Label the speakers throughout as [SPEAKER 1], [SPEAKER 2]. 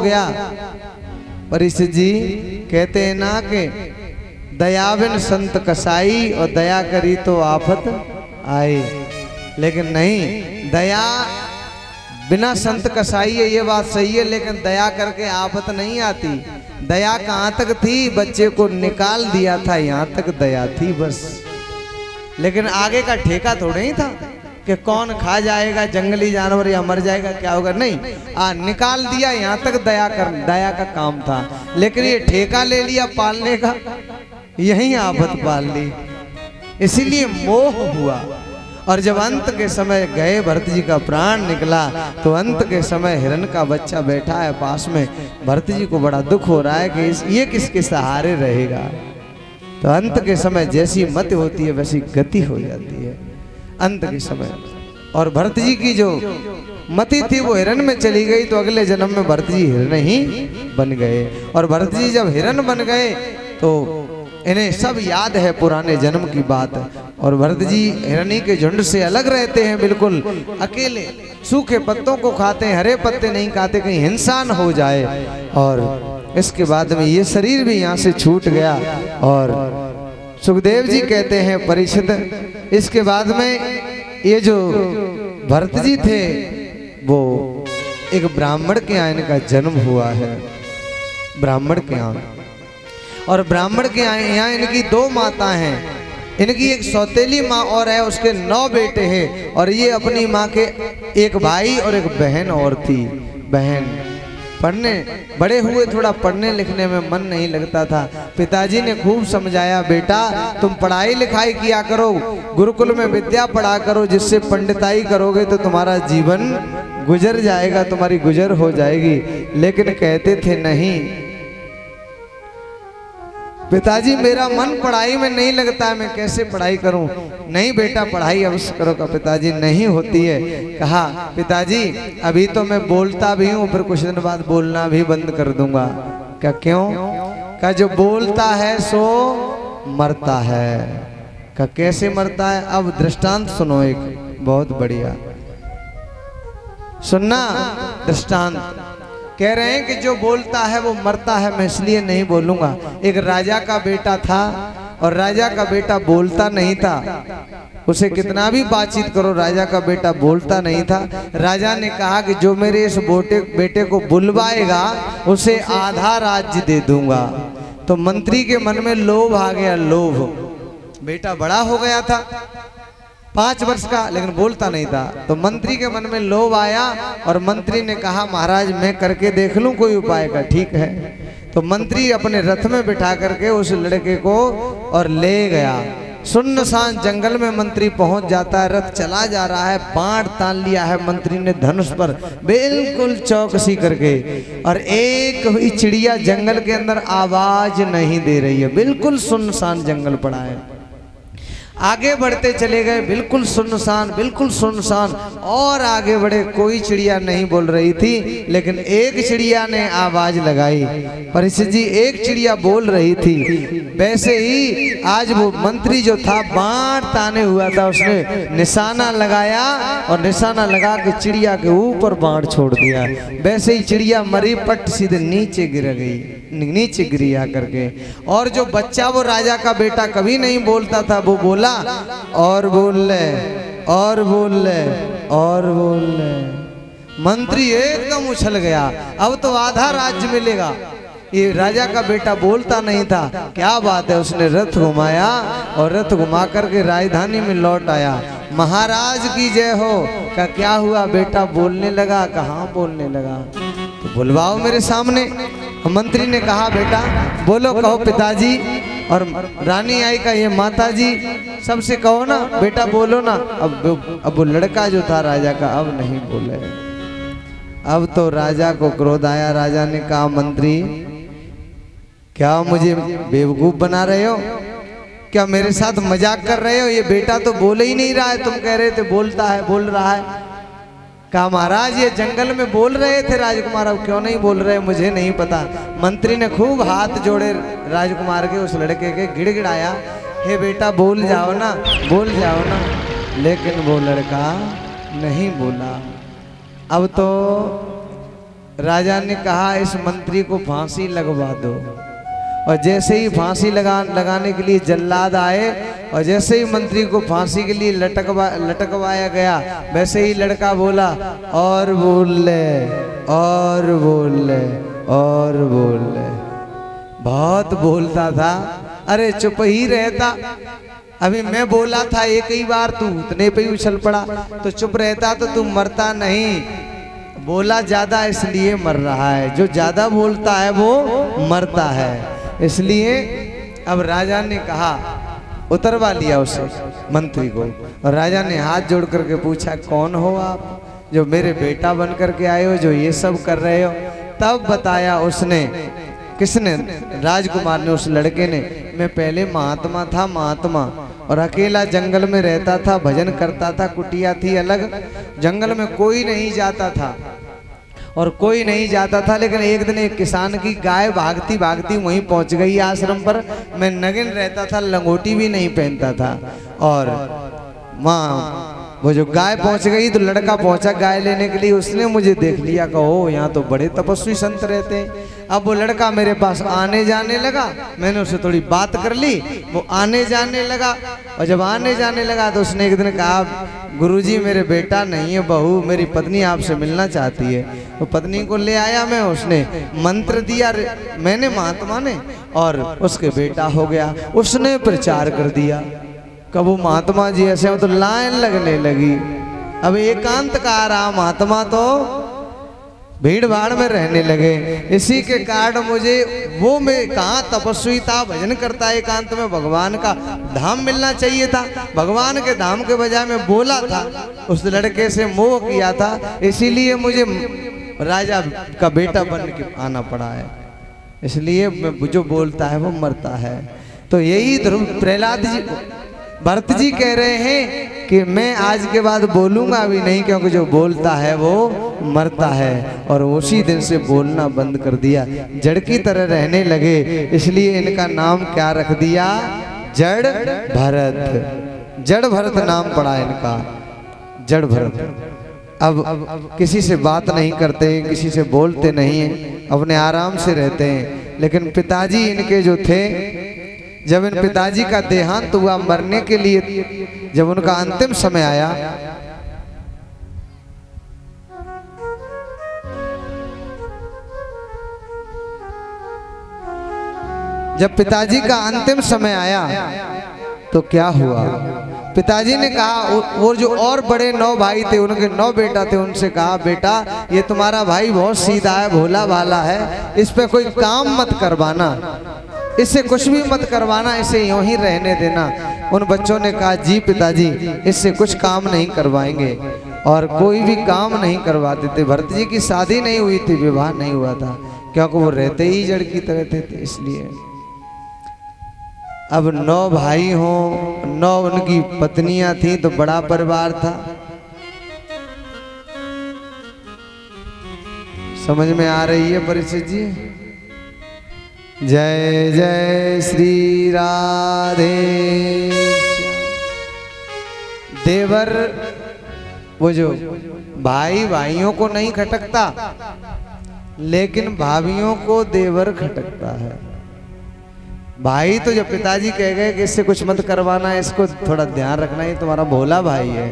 [SPEAKER 1] गया। परिषद जी कहते हैं ना कि दया बिन संत कसाई, और दया करी तो आफत आई। लेकिन नहीं, दया बिना संत कसाई है, ये बात सही है, लेकिन दया करके आफत नहीं आती। दया कहाँ तक थी? बच्चे को निकाल दिया था, यहाँ तक दया थी बस। लेकिन आगे का ठेका थोड़ा ही था कि कौन खा जाएगा, जंगली जानवर या मर जाएगा, क्या होगा। नहीं, निकाल दिया, यहाँ तक दया का काम था। लेकिन ये ठेका ले लिया पालने का, यही आफत पाल ली। इसीलिए मोह हुआ। और जब अंत के समय गए, भरत जी का प्राण निकला, तो अंत के समय हिरण का बच्चा बैठा है पास में। भरत जी को बड़ा दुख हो रहा है कि ये किसके सहारे रहेगा। तो अंत के समय जैसी मति होती है वैसी गति हो जाती है अंत के समय। और भरत जी की जो मति थी वो हिरण में चली गई, तो अगले जन्म में भरत जी हिरण ही बन गए। और भरत जी जब हिरण बन गए तो इन्हें सब याद है पुराने जन्म की बात। और भरत जी हिरणी के झुंड से अलग रहते हैं, बिल्कुल अकेले, सूखे पत्तों को खाते हैं, हरे पत्ते नहीं खाते, कहीं हिंसा न हो जाए। और इसके बाद में ये शरीर भी यहाँ से छूट गया। और सुखदेव जी कहते हैं परिषद, इसके बाद में ये जो भरत जी थे वो एक ब्राह्मण के यहाँ इनका जन्म हुआ है, ब्राह्मण के यहाँ। और ब्राह्मण के यहाँ इनकी 2 माता हैं। इनकी एक सौतेली माँ और है, उसके 9 बेटे हैं। और ये अपनी माँ के एक भाई और एक बहन और थी। बहन पढ़ने बड़े हुए, थोड़ा पढ़ने लिखने में मन नहीं लगता था। पिताजी ने खूब समझाया, बेटा तुम पढ़ाई लिखाई किया करो, गुरुकुल में विद्या पढ़ा करो, जिससे पंडिताई करोगे तो तुम्हारा जीवन गुजर जाएगा, तुम्हारी गुजर हो जाएगी। लेकिन कहते थे नहीं पिताजी, मेरा मन पढ़ाई में नहीं लगता है, मैं कैसे पढ़ाई करूं। नहीं बेटा पढ़ाई अवश्य करो का। पिताजी नहीं होती है। कहा पिताजी अभी तो मैं बोलता भी हूं, फिर कुछ दिन बाद बोलना भी बंद कर दूंगा। क्या क्यों? क्या जो बोलता है सो मरता है। क्या कैसे मरता है? अब दृष्टांत सुनो, एक बहुत बढ़िया सुनना दृष्टांत। कह रहे हैं कि जो बोलता है वो मरता है, मैं इसलिए नहीं बोलूंगा। एक राजा का बेटा था और राजा का बेटा बोलता नहीं था। उसे कितना भी बातचीत करो, राजा का बेटा बोलता नहीं था। राजा ने कहा कि जो मेरे इस बेटे को बुलवाएगा उसे आधा राज्य दे दूंगा। तो मंत्री के मन में लोभ आ गया, लोभ। बेटा बड़ा हो गया था 5 वर्ष का, लेकिन बोलता नहीं था। तो मंत्री के मन में लोभ आया और मंत्री ने कहा महाराज मैं करके देख लूं कोई उपाय का। ठीक है। तो मंत्री अपने रथ में बिठा करके उस लड़के को और ले गया। सुनसान जंगल में मंत्री पहुंच जाता है, रथ चला जा रहा है, बाण तान लिया है मंत्री ने धनुष पर, बिल्कुल चौकसी करके। और एक ही चिड़िया जंगल के अंदर आवाज नहीं दे रही है, बिल्कुल सुनसान जंगल पड़ा है। आगे बढ़ते चले गए, बिल्कुल सुनसान, बिल्कुल सुनसान। और आगे बढ़े, कोई चिड़िया नहीं बोल रही थी, लेकिन एक चिड़िया ने आवाज लगाई। परिषद जी एक चिड़िया बोल रही थी। वैसे ही आज वो मंत्री जो था बाण ताने हुआ था, उसने निशाना लगाया और निशाना लगा के चिड़िया के ऊपर बाण छोड़ दिया। वैसे ही चिड़िया मरी, पट सीधे नीचे गिर गई, नीचे गिरी आकर के। और जो बच्चा, वो राजा का बेटा कभी नहीं बोलता था, वो बोला और बोल ले, और बोल ले, और बोल ले। मंत्री एकदम उछल गया, अब तो आधा राज्य मिलेगा। ये राजा का बेटा बोलता नहीं था, क्या बात है। उसने रथ घुमाया और रथ घुमा करके राजधानी में लौट आया। महाराज की जय हो। का क्या हुआ? बेटा बोलने लगा। कहाँ बोलने लगा? तो बुलवाओ मेरे सामने। मंत्री ने कहा बेटा बोलो, कहो पिताजी। और रानी आई का ये माता जी, सबसे कहो ना बेटा बोलो ना। अब वो लड़का जो था राजा का अब नहीं बोले। अब तो राजा को क्रोध आया। राजा ने कहा मंत्री क्या मुझे बेवकूफ बना रहे हो? क्या मेरे साथ मजाक कर रहे हो? ये बेटा तो बोल ही नहीं रहा है, तुम कह रहे थे बोलता है, बोल रहा है। कहा महाराज ये जंगल में बोल रहे थे राजकुमार, अब क्यों नहीं बोल रहे मुझे नहीं पता। मंत्री ने खूब हाथ जोड़े राजकुमार के, उस लड़के के, गिड़गिड़ाया, हे बेटा बोल जाओ ना, बोल जाओ ना। लेकिन वो लड़का नहीं बोला। अब तो राजा ने कहा इस मंत्री को फांसी लगवा दो। और जैसे ही फांसी लगाने के लिए जल्लाद आए और जैसे ही मंत्री को फांसी के लिए लटकवाया गया, वैसे ही लड़का बोला और बोल ले और बोल ले और बोल ले। बहुत बोलता था। अरे चुप ही रहता। अभी मैं बोला था एक ही बार, तू उतने पे ही उछल पड़ा। तो चुप रहता तो तू मरता नहीं। बोला ज्यादा इसलिए मर रहा है। जो ज्यादा बोलता है वो मरता है। इसलिए अब राजा ने कहा, उतरवा लिया उसे मंत्री को। और राजा ने हाथ जोड़ करके पूछा, कौन हो आप जो मेरे बेटा बन करके आए हो, जो ये सब कर रहे हो? तब बताया उसने, किसने? राजकुमार ने, उस लड़के ने, मैं पहले महात्मा था, महात्मा, और अकेला जंगल में रहता था, भजन करता था, कुटिया थी अलग, जंगल में कोई नहीं जाता था और कोई नहीं जाता था। लेकिन एक दिन एक किसान की गाय भागती भागती वहीं पहुंच गई आश्रम पर। मैं नगिन रहता था, लंगोटी भी नहीं पहनता था, और वहाँ वो जो गाय पहुंच गई तो लड़का पहुंचा गाय लेने के लिए। उसने मुझे देख लिया, कहो यहाँ तो बड़े तपस्वी संत रहते हैं। अब वो लड़का मेरे पास आने जाने लगा। मैंने उससे थोड़ी बात कर ली, वो आने जाने लगा। और जब आने जाने लगा तो उसने एक दिन कहा, गुरुजी मेरे बेटा नहीं है, बहू मेरी पत्नी आपसे मिलना चाहती है। तो पत्नी को ले आया मैं, उसने मंत्र दिया मैंने, महात्मा ने, और उसके बेटा हो गया। उसने प्रचार कर दिया। कब वो महात्मा जी ऐसे तो लाइन लगने लगी। अब एकांत का रहा महात्मा तो भीड़ भाड़ में रहने लगे। इसी के कारण मुझे वो, मैं कहाँ तपस्वी था, भजन करता एकांत में, भगवान का धाम मिलना चाहिए था। भगवान के धाम के बजाय मैं बोला था, उस लड़के से मोह किया था, इसीलिए मुझे राजा का बेटा बन के आना पड़ा है। इसलिए मैं जो बोलता है वो मरता है। तो यही ध्रुव प्रहलाद जी, भरत जी कह रहे हैं कि मैं आज के बाद बोलूंगा भी नहीं, क्योंकि जो बोलता है वो मरता है। और उसी दिन से बोलना बंद कर दिया, जड़ की तरह रहने लगे। इसलिए इनका नाम क्या रख दिया? जड़ भरत। जड़ भरत नाम पड़ा इनका, जड़ भरत। अब किसी से बात नहीं करते, किसी से बोलते नहीं हैं, अपने आराम से रहते हैं। लेकिन पिताजी इनके जो थे, जब इन पिताजी का देहांत हुआ, मरने के लिए जब उनका अंतिम समय आया, जब पिताजी का अंतिम समय आया तो क्या हुआ? पिताजी ने कहा, वो जो और बड़े 9 भाई थे, उनके 9 बेटा थे, उनसे कहा, बेटा ये तुम्हारा भाई बहुत सीधा है, भोला भाला है, इस पे कोई काम मत करवाना, इससे कुछ भी मत करवाना, इसे यूं ही रहने देना। उन बच्चों ने कहा, जी पिताजी इससे कुछ काम नहीं करवाएंगे, और कोई भी काम नहीं करवाते थे। भरत जी की शादी नहीं हुई थी, विवाह नहीं हुआ था, क्योंकि वो रहते ही जड़ की तरह थे, इसलिए। अब 9 भाई हों, 9 उनकी पत्नियां थी, तो बड़ा परिवार था। समझ में आ रही है परिचित जी? जय जय श्री राधे। देवर, वो जो भाई भाइयों को नहीं खटकता, लेकिन भाभियों को देवर खटकता है। भाई तो जब पिताजी कह गए कि इससे कुछ मत करवाना, इसको थोड़ा ध्यान रखना, ये तुम्हारा भोला भाई है,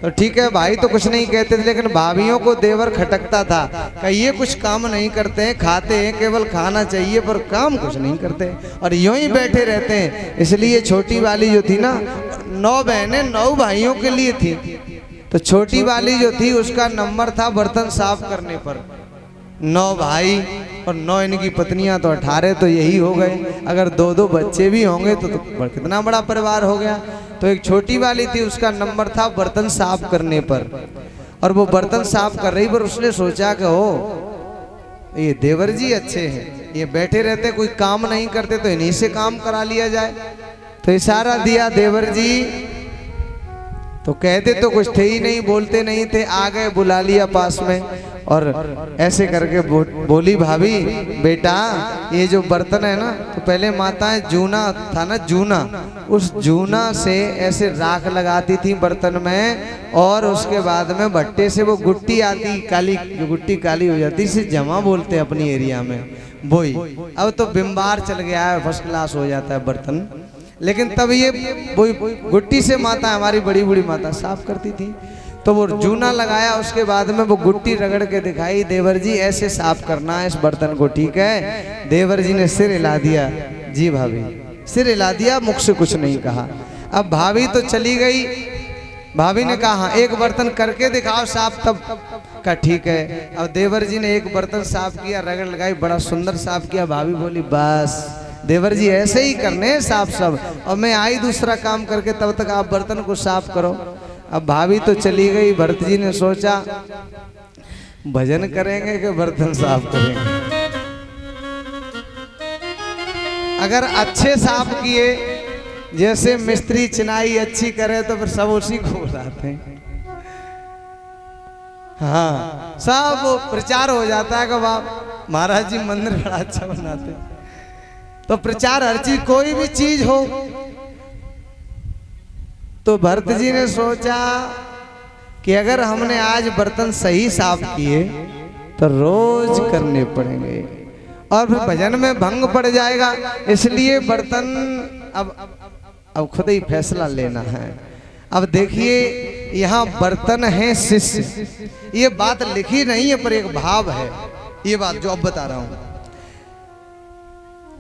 [SPEAKER 1] तो ठीक है, भाई तो कुछ नहीं कहते थे, लेकिन भाभियों को देवर खटकता था कि ये कुछ काम नहीं करते हैं, खाते हैं, केवल खाना चाहिए पर काम कुछ नहीं करते, और यूं ही बैठे रहते हैं। इसलिए छोटी वाली जो थी ना, 9 बहनें 9 भाइयों के लिए थी, तो छोटी वाली जो थी उसका नंबर था बर्तन साफ करने पर। 9 भाई और 9 इनकी पत्नियां, तो 18, तो यही हो गए। अगर 2-2 बच्चे भी होंगे तो कितना बड़ा परिवार हो गया। तो एक छोटी वाली थी, उसका नंबर था बर्तन साफ करने पर, और वो बर्तन साफ कर रही, पर उसने सोचा कि हो ये देवर जी अच्छे हैं, ये बैठे रहते, कोई काम नहीं करते, तो इन्हीं से काम करा लिया जाए। तो इशारा दिया देवर जी, तो कहते तो कुछ थे ही नहीं, बोलते नहीं थे, आ गए, बुला लिया पास में, और ऐसे करके बोली भाभी बेटा ये जो बर्तन है ना, तो पहले माताएं जूना था ना, जूना, उस जूना से ऐसे राख लगाती थी बर्तन में, और उसके बाद में भट्टे से वो गुट्टी आती काली, जो गुट्टी काली हो जाती, इसे जमा बोलते हैं अपनी एरिया में, वही। अब तो बिम्बार चल गया है, फर्स्ट क्लास हो जाता है बर्तन, लेकिन तब ये वही गुट्टी से माता हमारी बड़ी बूढ़ी माता साफ करती थी। तो वो जूना लगाया, उसके बाद में वो गुट्टी रगड़ के दिखाई, देवर जी ऐसे साफ करना है इस बर्तन को, ठीक है। देवर जी ने सिर हिला दिया, जी भाभी, सिर हिला दिया, मुख से कुछ नहीं कहा। अब भाभी तो चली गई, भाभी ने कहा हाँ एक बर्तन करके दिखाओ साफ, तब का ठीक है। अब देवर जी ने एक बर्तन साफ किया, रगड़ लगाई, बड़ा सुंदर साफ किया। भाभी बोली बस देवर जी ऐसे ही करने हैं साफ सब, और मैं आई दूसरा काम करके, तब तक आप बर्तन को साफ करो। अब भाभी तो चली गई, भरत जी ने सोचा भजन करेंगे कि बर्तन साफ करेंगे। अगर अच्छे साफ किए, जैसे मिस्त्री चिनाई अच्छी करे, तो फिर सब उसी को बुलाते हैं। हाँ, सब प्रचार हो जाता है कि वाह महाराज जी मंदिर बड़ा अच्छा बनाते। तो प्रचार हर चीज, कोई भी चीज हो। तो भरत जी ने सोचा कि अगर हमने आज बर्तन सही साफ किए तो रोज करने पड़ेंगे, और फिर भजन में भंग पड़ जाएगा, इसलिए बर्तन अब खुद ही फैसला लेना है। अब देखिए यहाँ बर्तन है शिष्य, ये बात लिखी नहीं है पर एक भाव है, ये बात जो अब बता रहा हूं।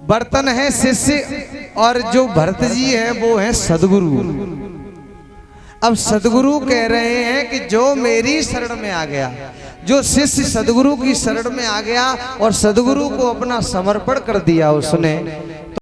[SPEAKER 1] बर्तन है शिष्य, और जो भरत जी है वो है सदगुरु। अब सदगुरु कह रहे हैं कि जो मेरी शरण में आ गया, जो शिष्य सदगुरु की शरण में आ गया और सदगुरु को अपना समर्पण कर दिया उसने,